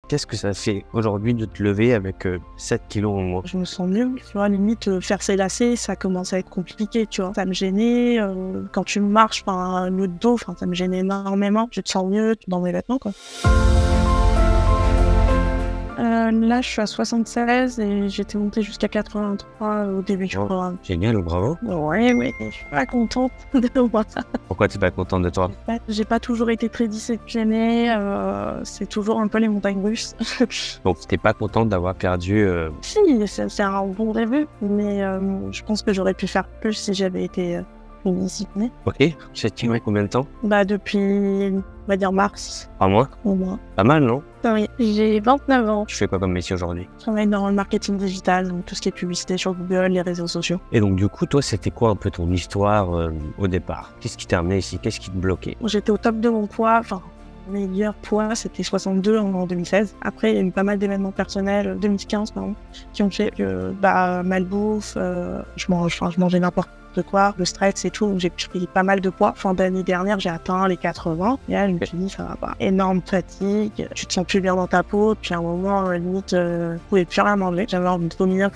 Qu'est-ce que ça fait aujourd'hui de te lever avec 7 kilos en moins? Je me sens mieux, tu vois, limite faire ses lacets, ça commence à être compliqué, tu vois. Ça me gênait, quand tu marches, le dos, ça me gênait énormément. Tu te sens mieux dans mes vêtements, quoi. Là, je suis à 76 et j'étais montée jusqu'à 83 au début du programme. Génial, bravo. Ouais, je suis pas contente de moi. Pourquoi tu n'es pas contente de toi? J'ai pas toujours été très disciplinée, c'est toujours un peu les montagnes russes. Donc, tu n'es pas contente d'avoir perdu Si, c'est un bon début, mais je pense que j'aurais pu faire plus si j'avais été plus disciplinée. Ok, j'ai tiré combien de temps? Depuis, on va dire mars, 3 mois? au moins. Pas mal, non? Oui, j'ai 29 ans. Tu fais quoi comme métier aujourd'hui? Je travaille dans le marketing digital, donc tout ce qui est publicité sur Google, les réseaux sociaux. Et donc, du coup, toi, c'était quoi un peu ton histoire au départ? Qu'est-ce qui t'a amené ici? Qu'est-ce qui te bloquait? J'étais au top de mon poids, meilleur poids, c'était 62 en 2016. Après, il y a eu pas mal d'événements personnels, 2015 pardon, qui ont fait que malbouffe, je mangeais n'importe quoi, le stress et tout, donc j'ai pris pas mal de poids. Fin d'année dernière, j'ai atteint les 80 et là, je me suis dit, ça va pas. Énorme fatigue, tu te sens plus bien dans ta peau, puis à un moment, limite, je pouvais plus rien manger. J'avais envie de vomir,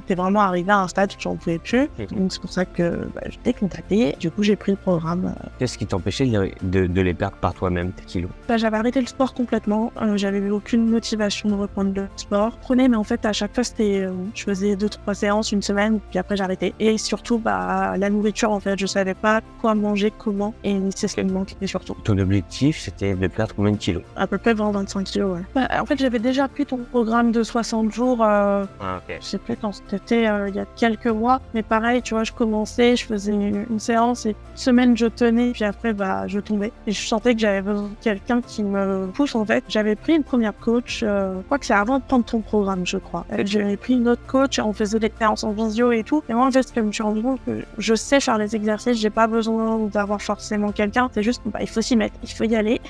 t'es vraiment arrivé à un stade où j'en pouvais plus. Donc c'est pour ça que je t'ai contacté. Du coup, j'ai pris le programme. Qu'est-ce qui t'empêchait de les perdre par toi-même, tes kilos? J'avais arrêté le sport complètement, j'avais eu aucune motivation de reprendre le sport. Je prenais, mais en fait, à chaque fois, c'était, je faisais 2-3 séances, une semaine, puis après, j'arrêtais. Et surtout, la nourriture, en fait, je savais pas quoi manger, comment, et c'est ce qui me manquait surtout. Ton objectif, c'était de perdre combien de kilos? À peu près 20-25 kilos, ouais. En fait, j'avais déjà pris ton programme de 60 jours, ok. je sais plus quand c'était, il y a quelques mois, mais pareil, tu vois, je commençais, je faisais une séance, et une semaine, je tenais, puis après, je tombais. Et je sentais que j'avais besoin de quelqu'un qui me pousse, en fait. J'avais pris une première coach, je crois que c'est avant de prendre ton programme, je crois. J'avais pris une autre coach, on faisait des séances en visio et tout. Et moi, en fait, je me suis rendu compte que je sais faire les exercices, j'ai pas besoin d'avoir forcément quelqu'un. C'est juste, il faut s'y mettre, il faut y aller.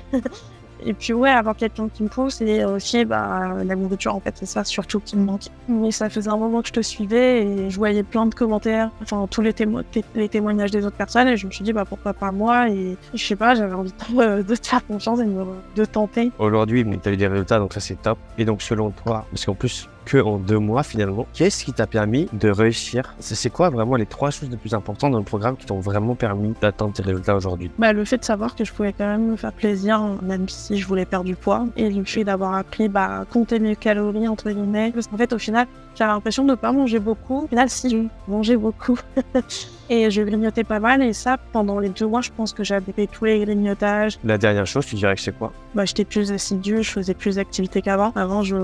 Et puis avoir quelqu'un qui me pousse et aussi la nourriture, en fait, c'est ça surtout qui me manque. Mais ça faisait un moment que je te suivais et je voyais plein de commentaires, tous les témoignages des autres personnes et je me suis dit pourquoi pas moi, et je sais pas, j'avais envie de te faire confiance et de tenter. Aujourd'hui, tu as eu des résultats, donc ça c'est top. Et donc selon toi, parce qu'en plus en 2 mois finalement, qu'est-ce qui t'a permis de réussir? C'est quoi vraiment les 3 choses les plus importantes dans le programme qui t'ont vraiment permis d'atteindre tes résultats aujourd'hui? Le fait de savoir que je pouvais quand même me faire plaisir, même si je voulais perdre du poids, et le fait d'avoir appris compter mes calories entre guillemets, parce qu'en fait au final j'avais l'impression de ne pas manger beaucoup. Au final si, je mangeais beaucoup. Et je grignotais pas mal, et ça, pendant les 2 mois, je pense que j'avais fait tous les grignotages. La dernière chose, tu dirais que c'est quoi? J'étais plus assidue, je faisais plus d'activités qu'avant. Avant, je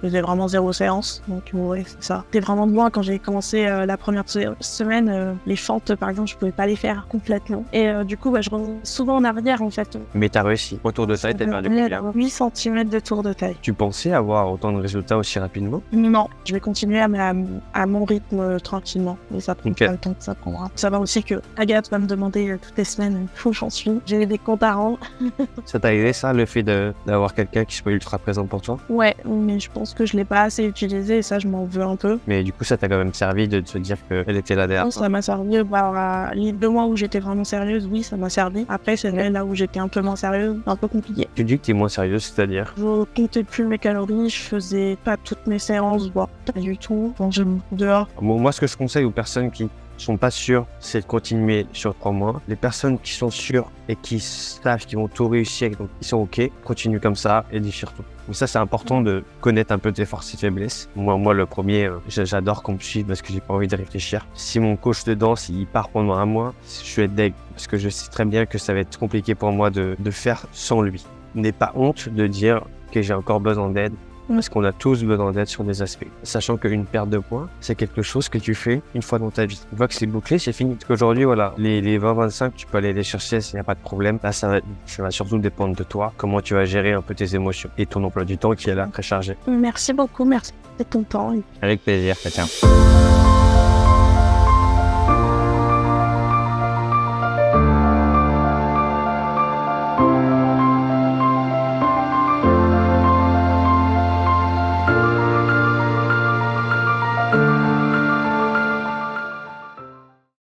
faisais vraiment 0 séance, donc ouais, c'est ça. C'était vraiment de moi quand j'ai commencé la première semaine, les fentes, par exemple, je pouvais pas les faire complètement. Et du coup, je revenais souvent en arrière, en fait. Mais t'as réussi. Au tour de taille, t'as perdu combien? 8 cm de tour de taille. Tu pensais avoir autant de résultats aussi rapidement? Non, je vais continuer à mon rythme tranquillement, mais ça prend pas le temps que ça prendra. Ça va aussi que Agathe va me demander toutes les semaines où j'en suis. J'ai des comptes à rendre. Ça t'a aidé ça, le fait d'avoir quelqu'un qui soit ultra présent pour toi? Ouais, mais je pense que je l'ai pas assez utilisé et ça je m'en veux un peu. Mais du coup ça t'a quand même servi de te dire qu'elle était là derrière. Ça m'a servi, les 2 mois où j'étais vraiment sérieuse, oui ça m'a servi. Après c'est là où j'étais un peu moins sérieuse, un peu compliqué. Tu dis que t'es moins sérieuse, c'est-à-dire? Je comptais plus mes calories, je faisais pas toutes mes séances, pas du tout. Je mangeais dehors. Moi ce que je conseille aux personnes qui sont pas sûrs, c'est de continuer sur 3 mois. Les personnes qui sont sûres et qui savent qu'ils vont tout réussir, donc ils sont ok, continuent comme ça et déchirent tout. Donc ça c'est important de connaître un peu tes forces et faiblesses. Moi le premier, j'adore qu'on me suive parce que j'ai pas envie de réfléchir. Si mon coach de danse il part pendant 1 mois, je vais être deg parce que je sais très bien que ça va être compliqué pour moi de faire sans lui. N'aie pas honte de dire que j'ai encore besoin d'aide. Parce qu'on a tous besoin d'aide sur des aspects. Sachant qu'une perte de poids, c'est quelque chose que tu fais une fois dans ta vie. Une fois que c'est bouclé, c'est fini. Parce qu'aujourd'hui, voilà, les 20-25, tu peux aller les chercher, il n'y a pas de problème. Là, ça va surtout dépendre de toi, comment tu vas gérer un peu tes émotions et ton emploi du temps qui est là très chargé. Merci beaucoup, merci de ton temps. Avec plaisir, Katia.